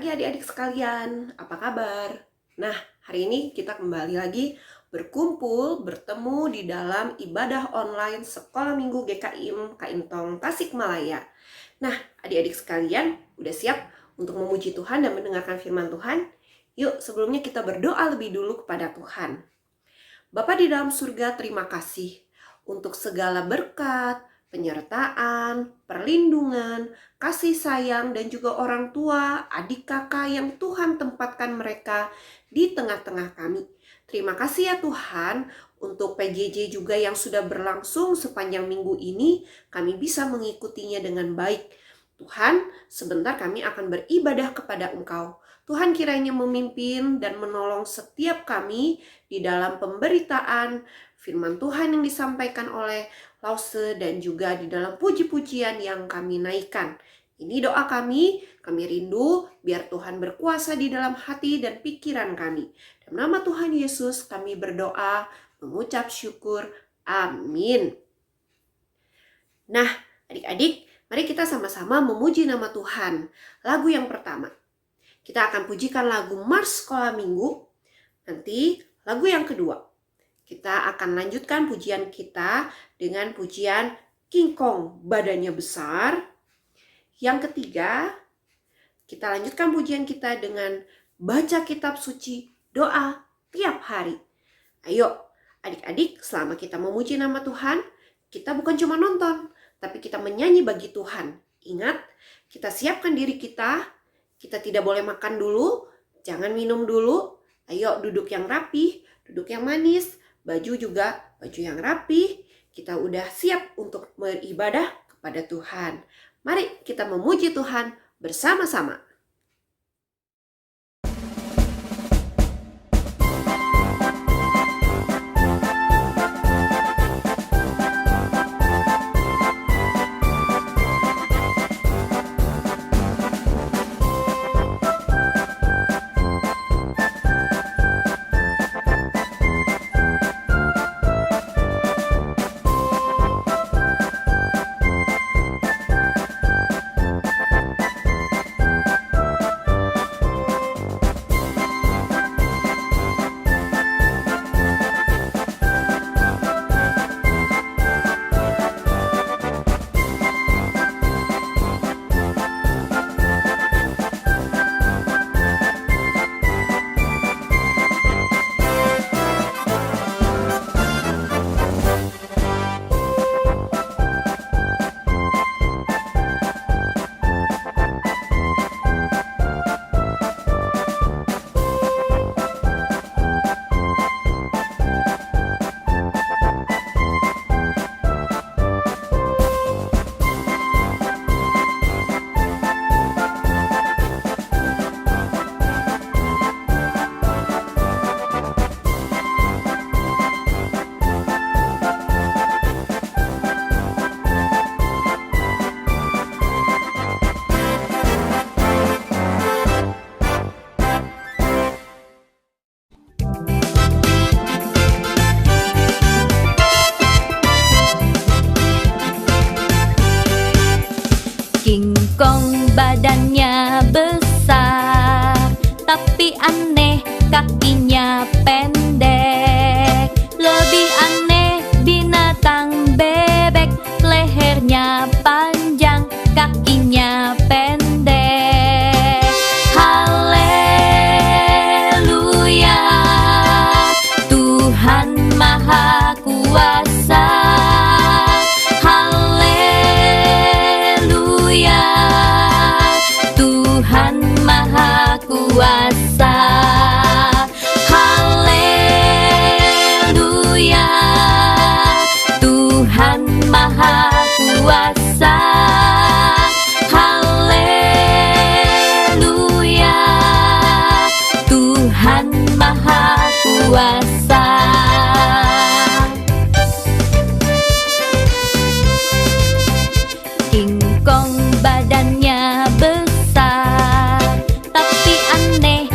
pagi adik-adik sekalian, apa kabar? Nah, hari ini kita kembali lagi berkumpul, bertemu di dalam ibadah online Sekolah Minggu GKIM Kaintong Tasikmalaya. Nah, adik-adik sekalian, udah siap untuk memuji Tuhan dan mendengarkan firman Tuhan? Yuk, sebelumnya kita berdoa lebih dulu kepada Tuhan. Bapa di dalam surga, terima kasih untuk segala berkat, penyertaan, perlindungan, kasih sayang, dan juga orang tua, adik kakak yang Tuhan tempatkan mereka di tengah-tengah kami. Terima kasih ya Tuhan untuk PJJ juga yang sudah berlangsung sepanjang minggu ini, kami bisa mengikutinya dengan baik. Tuhan, sebentar kami akan beribadah kepada Engkau. Tuhan kiranya memimpin dan menolong setiap kami di dalam pemberitaan firman Tuhan yang disampaikan oleh Lause dan juga di dalam puji-pujian yang kami naikkan. Ini doa kami rindu biar Tuhan berkuasa di dalam hati dan pikiran kami. Dalam nama Tuhan Yesus kami berdoa, mengucap syukur. Amin. Nah, adik-adik, mari kita sama-sama memuji nama Tuhan. Lagu yang pertama, kita akan pujikan lagu Mars Sekolah Minggu. Nanti lagu yang kedua, kita akan lanjutkan pujian kita dengan pujian King Kong badannya besar. Yang ketiga, kita lanjutkan pujian kita dengan baca kitab suci, doa tiap hari. Ayo adik-adik, selama kita memuji nama Tuhan, kita bukan cuma nonton, tapi kita menyanyi bagi Tuhan. Ingat, kita siapkan diri kita tidak boleh makan dulu, jangan minum dulu. Ayo duduk yang rapi, duduk yang manis, baju juga baju yang rapi. Kita udah siap untuk beribadah kepada Tuhan. Mari kita memuji Tuhan bersama-sama. King Kong badannya besar, tapi aneh kakinya pendek. Lebih aneh binatang bebek, lehernya panjang, kakinya pendek. Haleluya, Tuhan Maha Kuasa. Tuhan Maha Kuasa. Haleluya, Tuhan Maha Kuasa. Haleluya, Tuhan Maha Kuasa. King Kong badannya besar, tapi aneh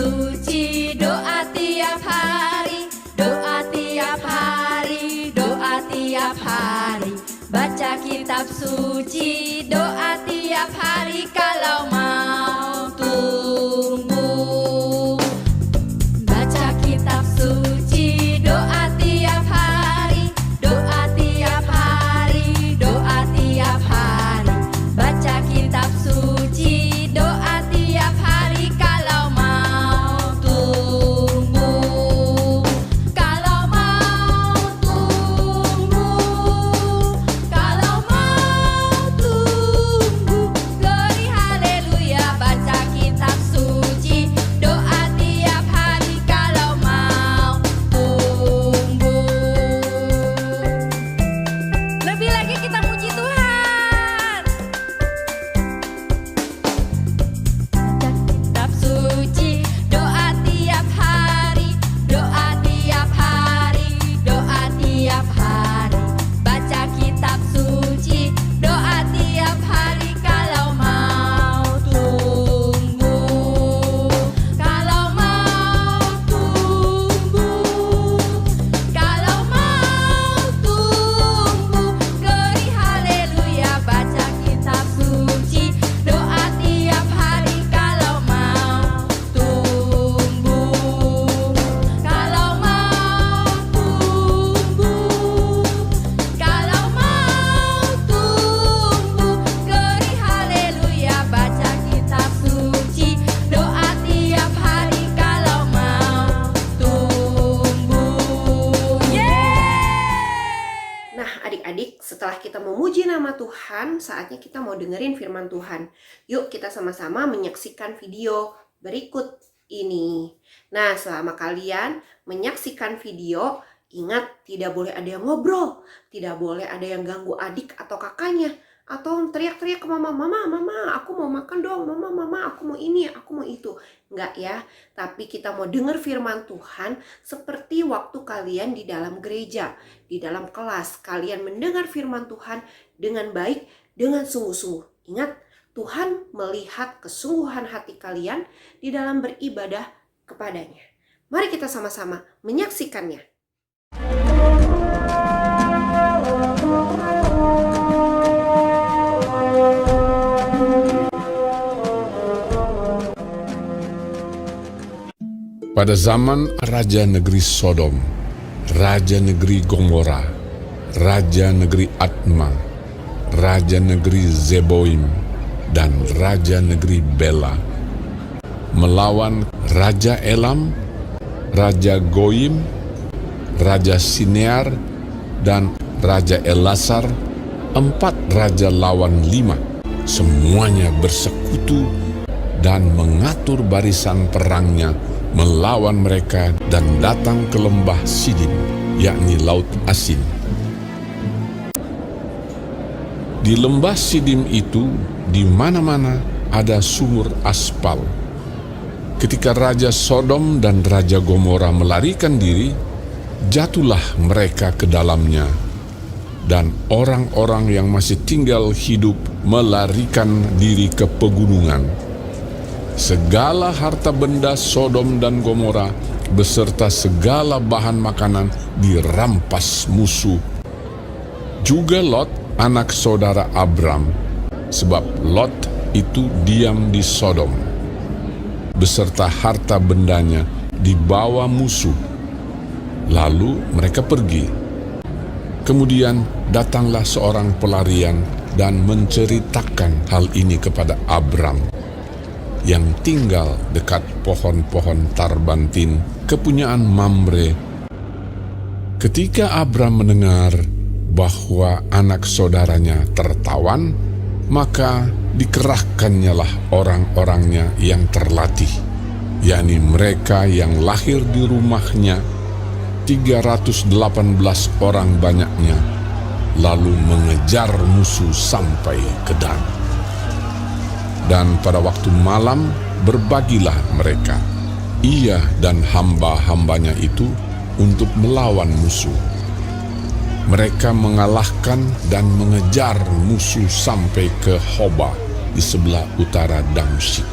suci, doa tiap hari, doa tiap hari, doa tiap hari. Baca kitab suci, doa tiap hari kalau mau tumbuh. Baca kitab suci, doa tiap hari, doa tiap hari, doa tiap hari. Baca kitab suci, doa tiap hari kalau mau tumbuh. Kalau mau tumbuh, kalau mau tumbuh, glory haleluya. Baca kitab suci, doa tiap hari kalau mau tumbuh. Lebih lagi kita muji Tuhan. Baca kitab suci, doa tiap hari, doa tiap hari, doa tiap hari. Baca kitab suci, doa tiap hari kalau mau tumbuh. Kalau mau tumbuh, kalau mau tumbuh, glory haleluya. Baca kitab suci, doa tiap hari kalau mau tumbuh. Kalau mau tumbuh, kalau mau tumbuh, glory haleluya. Baca kitab suci, doa tiap hari kalau mau tumbuh. Yeay! Nah, adik-adik, setelah kita memuji nama Tuhan, saatnya kita mau dengerin firman Tuhan. Yuk kita sama-sama menyaksikan video berikut ini. Nah, selama kalian menyaksikan video, ingat tidak boleh ada yang ngobrol, tidak boleh ada yang ganggu adik atau kakaknya, atau teriak-teriak ke mama, mama, aku mau makan dong, mama, aku mau ini, aku mau itu. Enggak ya, tapi kita mau dengar firman Tuhan seperti waktu kalian di dalam gereja, di dalam kelas. Kalian mendengar firman Tuhan dengan baik, dengan sungguh-sungguh. Ingat, Tuhan melihat kesungguhan hati kalian di dalam beribadah kepadanya. Mari kita sama-sama menyaksikannya. Pada zaman Raja Negeri Sodom, Raja Negeri Gomora, Raja Negeri Adma, Raja Negeri Zeboim, dan Raja Negeri Bela, melawan Raja Elam, Raja Goyim, Raja Sinear, dan Raja Elasar, 4 raja lawan 5, semuanya bersekutu dan mengatur barisan perangnya melawan mereka dan datang ke lembah Sidim, yakni Laut Asin. Di lembah Sidim itu, di mana-mana ada sumur aspal. Ketika Raja Sodom dan Raja Gomora melarikan diri, jatuhlah mereka ke dalamnya, dan orang-orang yang masih tinggal hidup melarikan diri ke pegunungan. Segala harta benda Sodom dan Gomora beserta segala bahan makanan dirampas musuh. Juga Lot, anak saudara Abram, sebab Lot itu diam di Sodom. Beserta harta bendanya dibawa musuh. Lalu mereka pergi. Kemudian datanglah seorang pelarian dan menceritakan hal ini kepada Abram, yang tinggal dekat pohon-pohon tarbantin kepunyaan Mamre. Ketika Abram mendengar bahwa anak saudaranya tertawan, maka dikerahkannyalah orang-orangnya yang terlatih, yakni mereka yang lahir di rumahnya, 318 orang banyaknya, lalu mengejar musuh sampai ke Dan. Dan pada waktu malam berbagilah mereka, ia dan hamba-hambanya itu, untuk melawan musuh. Mereka mengalahkan dan mengejar musuh sampai ke Hoba di sebelah utara Damsyik.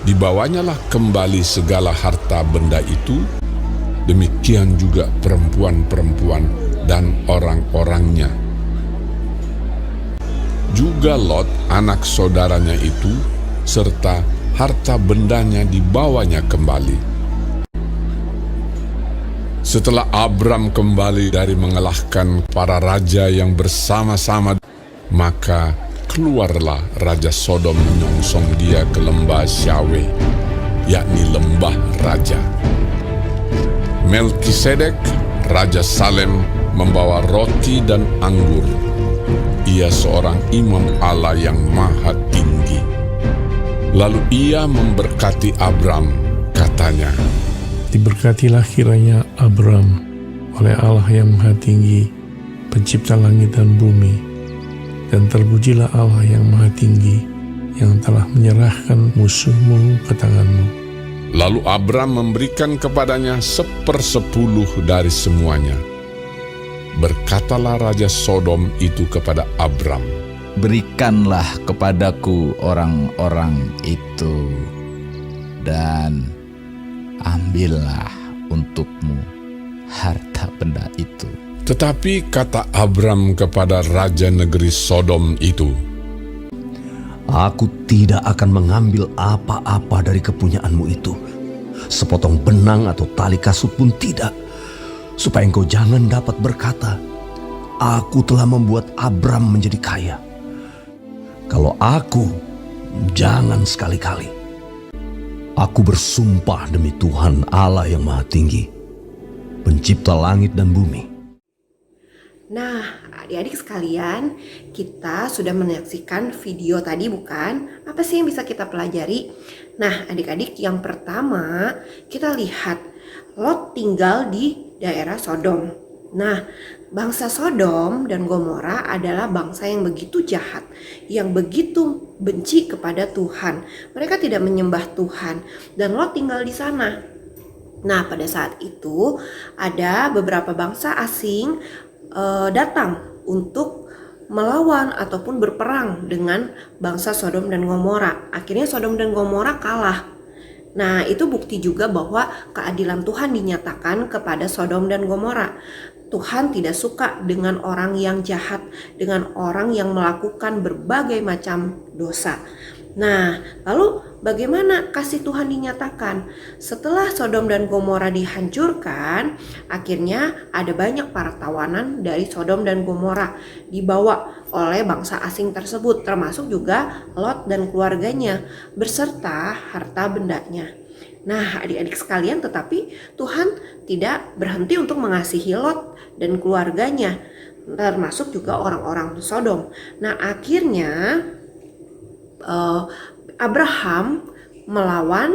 Dibawanyalah kembali segala harta benda itu, demikian juga perempuan-perempuan dan orang-orangnya. Juga Lot, anak saudaranya itu, serta harta bendanya dibawanya kembali. Setelah Abram kembali dari mengalahkan para raja yang bersama-sama, maka keluarlah Raja Sodom menyongsong dia ke lembah Syawe, yakni lembah raja. Melkisedek, Raja Salem, membawa roti dan anggur. Ia seorang imam Allah yang maha tinggi. Lalu ia memberkati Abram, katanya, "Diberkatilah kiranya Abram oleh Allah yang maha tinggi, pencipta langit dan bumi. Dan terpujilah Allah yang maha tinggi, yang telah menyerahkan musuhmu ke tanganmu." Lalu Abram memberikan kepadanya 1/10 dari semuanya. Berkatalah Raja Sodom itu kepada Abram, "Berikanlah kepadaku orang-orang itu, dan ambillah untukmu harta benda itu." Tetapi kata Abram kepada raja negeri Sodom itu, "Aku tidak akan mengambil apa-apa dari kepunyaanmu itu, sepotong benang atau tali kasut pun tidak, supaya engkau jangan dapat berkata, 'Aku telah membuat Abram menjadi kaya.' Kalau aku, jangan sekali-kali. Aku bersumpah demi Tuhan Allah yang Maha Tinggi, pencipta langit dan bumi." Nah, adik-adik sekalian, kita sudah menyaksikan video tadi bukan? Apa sih yang bisa kita pelajari? Nah, adik-adik, yang pertama kita lihat Lot tinggal di daerah Sodom. Nah, bangsa Sodom dan Gomora adalah bangsa yang begitu jahat, yang begitu benci kepada Tuhan. Mereka tidak menyembah Tuhan, dan Lot tinggal di sana. Nah, pada saat itu ada beberapa bangsa asing datang untuk melawan ataupun berperang dengan bangsa Sodom dan Gomora. Akhirnya Sodom dan Gomora kalah. Nah, itu bukti juga bahwa keadilan Tuhan dinyatakan kepada Sodom dan Gomora. Tuhan tidak suka dengan orang yang jahat, dengan orang yang melakukan berbagai macam dosa. Nah, lalu bagaimana kasih Tuhan dinyatakan? Setelah Sodom dan Gomora dihancurkan, akhirnya ada banyak para tawanan dari Sodom dan Gomora dibawa oleh bangsa asing tersebut, termasuk juga Lot dan keluarganya beserta harta bendanya. Nah, adik-adik sekalian, tetapi Tuhan tidak berhenti untuk mengasihi Lot dan keluarganya, termasuk juga orang-orang Sodom. Nah, akhirnya Abraham melawan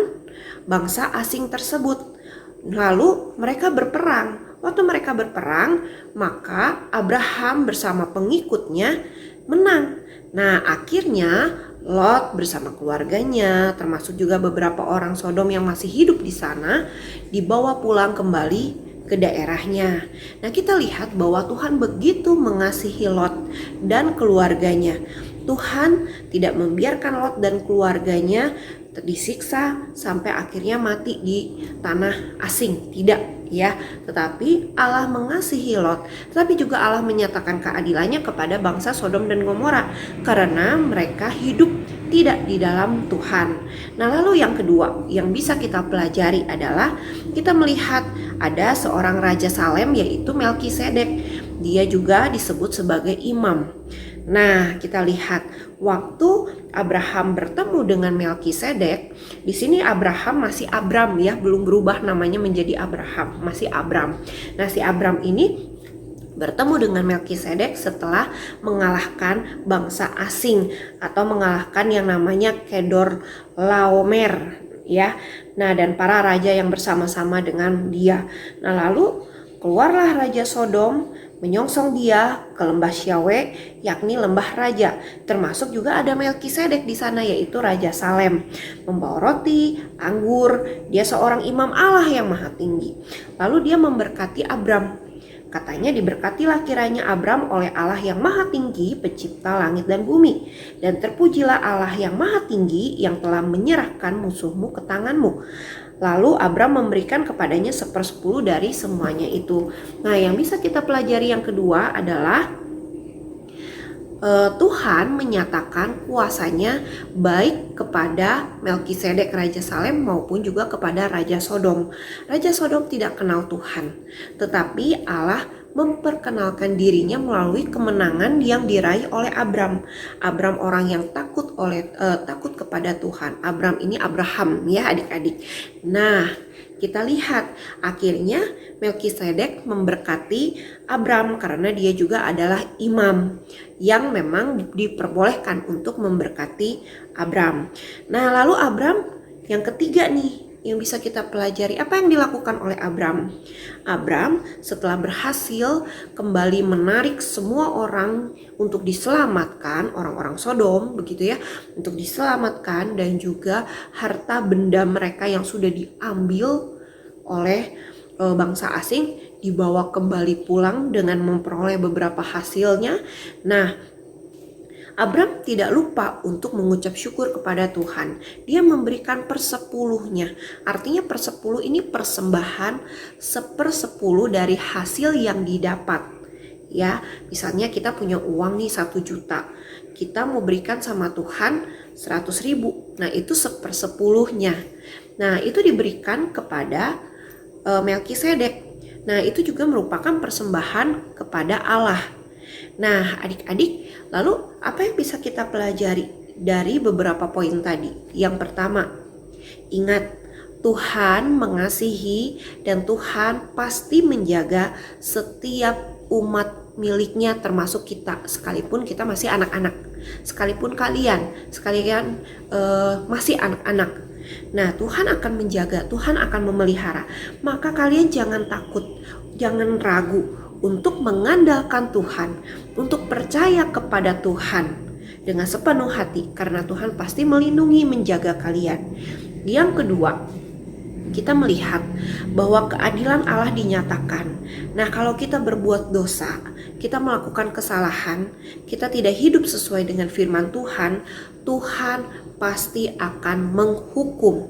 bangsa asing tersebut. Lalu mereka berperang. Waktu mereka berperang, maka Abraham bersama pengikutnya menang. Nah, akhirnya Lot bersama keluarganya, termasuk juga beberapa orang Sodom yang masih hidup di sana, dibawa pulang kembali ke daerahnya. Nah, kita lihat bahwa Tuhan begitu mengasihi Lot dan keluarganya. Tuhan tidak membiarkan Lot dan keluarganya disiksa sampai akhirnya mati di tanah asing, tidak ya. Tetapi Allah mengasihi Lot, tetapi juga Allah menyatakan keadilannya kepada bangsa Sodom dan Gomora karena mereka hidup tidak di dalam Tuhan. Nah, lalu yang kedua yang bisa kita pelajari adalah kita melihat ada seorang Raja Salem, yaitu Melkisedek. Dia juga disebut sebagai imam. Nah, kita lihat waktu Abraham bertemu dengan Melkisedek, di sini Abraham masih Abram ya, belum berubah namanya menjadi Abraham, masih Abram. Nah, si Abram ini bertemu dengan Melkisedek setelah mengalahkan bangsa asing atau mengalahkan yang namanya Kedor Laomer ya. Nah, dan para raja yang bersama-sama dengan dia. Nah, lalu keluarlah Raja Sodom menyongsong dia ke lembah Syawe, yakni lembah raja. Termasuk juga ada Melkisedek di sana, yaitu Raja Salem, membawa roti, anggur. Dia seorang imam Allah yang maha tinggi. Lalu dia memberkati Abram. Katanya, diberkatilah kiranya Abram oleh Allah yang maha tinggi, pencipta langit dan bumi. Dan terpujilah Allah yang maha tinggi yang telah menyerahkan musuhmu ke tanganmu. Lalu Abram memberikan kepadanya 1/10 dari semuanya itu. Nah, yang bisa kita pelajari yang kedua adalah Tuhan menyatakan kuasanya baik kepada Melkisedek Raja Salem maupun juga kepada Raja Sodom. Raja Sodom tidak kenal Tuhan, tetapi Allah memperkenalkan dirinya melalui kemenangan yang diraih oleh Abram. Abram orang yang takut kepada Tuhan. Abram ini Abraham ya adik-adik. Nah, kita lihat akhirnya Melkisedek memberkati Abram karena dia juga adalah imam yang memang diperbolehkan untuk memberkati Abram. Nah, lalu Abram yang ketiga nih yang bisa kita pelajari, apa yang dilakukan oleh Abram? Abram setelah berhasil kembali menarik semua orang untuk diselamatkan, orang-orang Sodom begitu ya, untuk diselamatkan, dan juga harta benda mereka yang sudah diambil oleh bangsa asing dibawa kembali pulang dengan memperoleh beberapa hasilnya. Nah, Abram tidak lupa untuk mengucap syukur kepada Tuhan. Dia memberikan 1/10-nya. Artinya 1/10 ini persembahan 1/10 dari hasil yang didapat. Ya, misalnya kita punya uang nih 1 juta. Kita mau berikan sama Tuhan 100.000. Nah, itu 1/10-nya. Nah, itu diberikan kepada Melkisedek. Nah, itu juga merupakan persembahan kepada Allah. Nah, adik-adik, lalu apa yang bisa kita pelajari dari beberapa poin tadi? Yang pertama, ingat, Tuhan mengasihi dan Tuhan pasti menjaga setiap umat miliknya, termasuk kita, sekalipun kita masih anak-anak, sekalipun kalian masih anak-anak. Nah, Tuhan akan menjaga, Tuhan akan memelihara. Maka kalian jangan takut, jangan ragu untuk mengandalkan Tuhan, untuk percaya kepada Tuhan dengan sepenuh hati, karena Tuhan pasti melindungi, menjaga kalian. Yang kedua, kita melihat bahwa keadilan Allah dinyatakan. Nah, kalau kita berbuat dosa, kita melakukan kesalahan, kita tidak hidup sesuai dengan firman Tuhan, Tuhan pasti akan menghukum.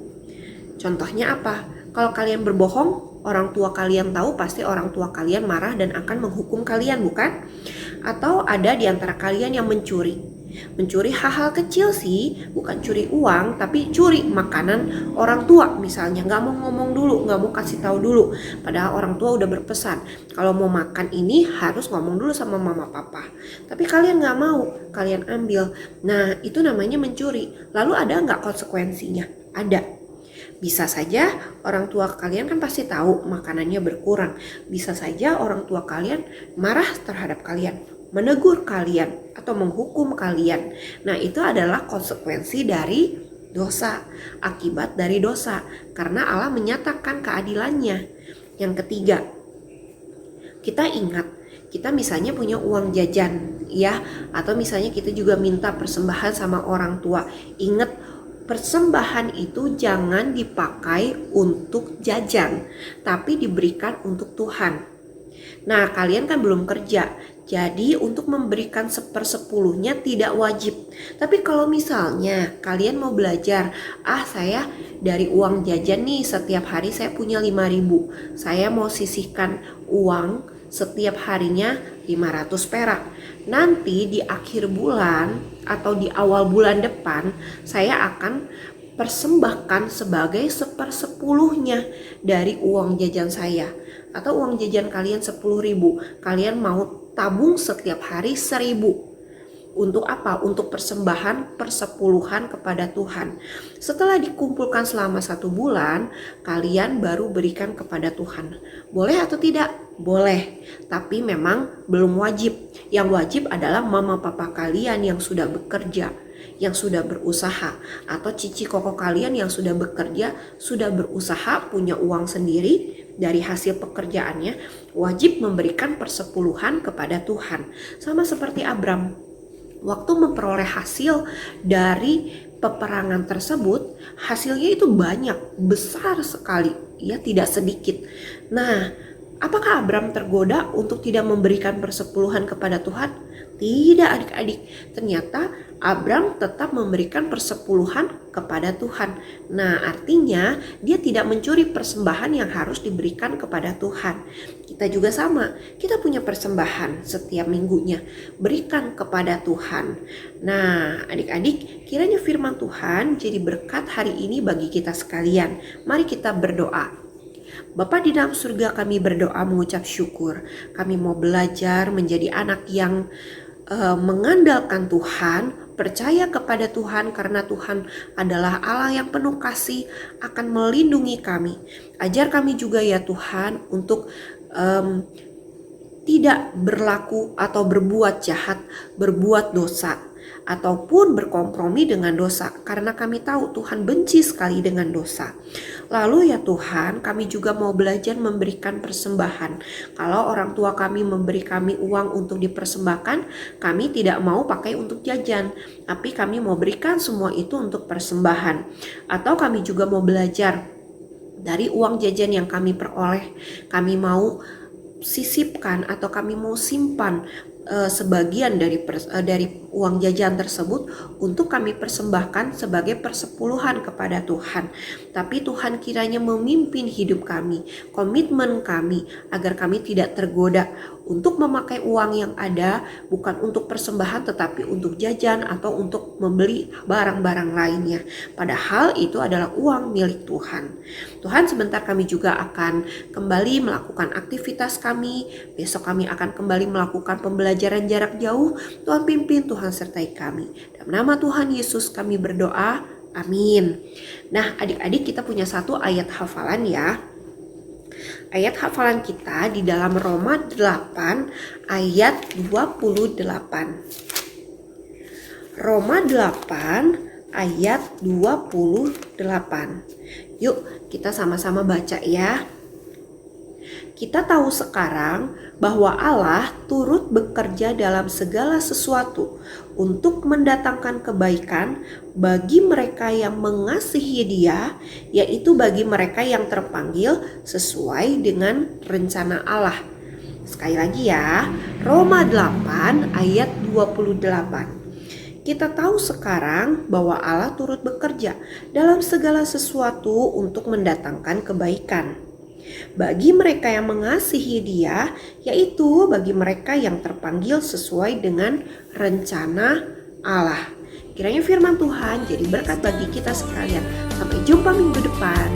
Contohnya apa? Kalau kalian berbohong, orang tua kalian tahu, pasti orang tua kalian marah dan akan menghukum kalian, bukan? Atau ada di antara kalian yang mencuri hal-hal kecil sih, bukan curi uang, tapi curi makanan orang tua misalnya, nggak mau ngomong dulu, nggak mau kasih tahu dulu, padahal orang tua udah berpesan kalau mau makan ini harus ngomong dulu sama mama papa, tapi kalian nggak mau, kalian ambil. Nah, itu namanya mencuri. Lalu ada nggak konsekuensinya? Ada. Bisa saja orang tua kalian kan pasti tahu makanannya berkurang. Bisa saja orang tua kalian marah terhadap kalian, menegur kalian, atau menghukum kalian. Nah, itu adalah konsekuensi dari dosa, akibat dari dosa, karena Allah menyatakan keadilannya. Yang ketiga, kita ingat, kita misalnya punya uang jajan ya, atau misalnya kita juga minta persembahan sama orang tua. Ingat, persembahan itu jangan dipakai untuk jajan, tapi diberikan untuk Tuhan. Nah, kalian kan belum kerja, jadi untuk memberikan 1/10-nya tidak wajib. Tapi kalau misalnya kalian mau belajar, saya dari uang jajan nih setiap hari saya punya 5.000, saya mau sisihkan uang setiap harinya 500 perak. Nanti di akhir bulan atau di awal bulan depan saya akan persembahkan sebagai 1/10-nya dari uang jajan saya. Atau uang jajan kalian 10.000, kalian mau tabung setiap hari 1.000. Untuk apa? Untuk persembahan persepuluhan kepada Tuhan. Setelah dikumpulkan selama 1 bulan, kalian baru berikan kepada Tuhan. Boleh atau tidak? Boleh, tapi memang belum wajib. Yang wajib adalah mama papa kalian yang sudah bekerja, yang sudah berusaha, atau cici koko kalian yang sudah bekerja, sudah berusaha, punya uang sendiri dari hasil pekerjaannya, wajib memberikan persepuluhan kepada Tuhan. Sama seperti Abram, waktu memperoleh hasil dari peperangan tersebut, hasilnya itu banyak, besar sekali, ya, tidak sedikit. Nah, Apakah Abram tergoda untuk tidak memberikan persepuluhan kepada Tuhan? Tidak adik-adik, ternyata Abram tetap memberikan persepuluhan kepada Tuhan. Nah, artinya dia tidak mencuri persembahan yang harus diberikan kepada Tuhan. Kita juga sama, kita punya persembahan setiap minggunya, berikan kepada Tuhan. Nah, adik-adik, kiranya firman Tuhan jadi berkat hari ini bagi kita sekalian. Mari kita berdoa. Bapa di dalam surga, kami berdoa mengucap syukur. Kami mau belajar menjadi anak yang mengandalkan Tuhan, percaya kepada Tuhan karena Tuhan adalah Allah yang penuh kasih, akan melindungi kami. Ajar kami juga ya Tuhan untuk tidak berlaku atau berbuat jahat, berbuat dosa, ataupun berkompromi dengan dosa, karena kami tahu Tuhan benci sekali dengan dosa. Lalu ya Tuhan, kami juga mau belajar memberikan persembahan. Kalau orang tua kami memberi kami uang untuk dipersembahkan, kami tidak mau pakai untuk jajan, tapi kami mau berikan semua itu untuk persembahan. Atau kami juga mau belajar dari uang jajan yang kami peroleh, kami mau sisipkan atau kami mau simpan sebagian dari uang jajan tersebut untuk kami persembahkan sebagai persepuluhan kepada Tuhan. Tapi Tuhan kiranya memimpin hidup kami, komitmen kami, agar kami tidak tergoda untuk memakai uang yang ada bukan untuk persembahan tetapi untuk jajan atau untuk membeli barang-barang lainnya. Padahal itu adalah uang milik Tuhan. Tuhan, sebentar kami juga akan kembali melakukan aktivitas kami. Besok kami akan kembali melakukan pembelajaran jarak jauh. Tuhan pimpin, Tuhan sertai kami. Dalam nama Tuhan Yesus kami berdoa. Amin. Nah, adik-adik, kita punya satu ayat hafalan ya. Ayat hafalan kita di dalam Roma 8 ayat 28. Roma 8 ayat 28. Yuk kita sama-sama baca ya. Kita tahu sekarang bahwa Allah turut bekerja dalam segala sesuatu untuk mendatangkan kebaikan bagi mereka yang mengasihi Dia, yaitu bagi mereka yang terpanggil sesuai dengan rencana Allah. Sekali lagi ya, Roma 8 ayat 28. Kita tahu sekarang bahwa Allah turut bekerja dalam segala sesuatu untuk mendatangkan kebaikan bagi mereka yang mengasihi Dia, yaitu bagi mereka yang terpanggil sesuai dengan rencana Allah. Kiranya firman Tuhan jadi berkat bagi kita sekalian. Sampai jumpa minggu depan.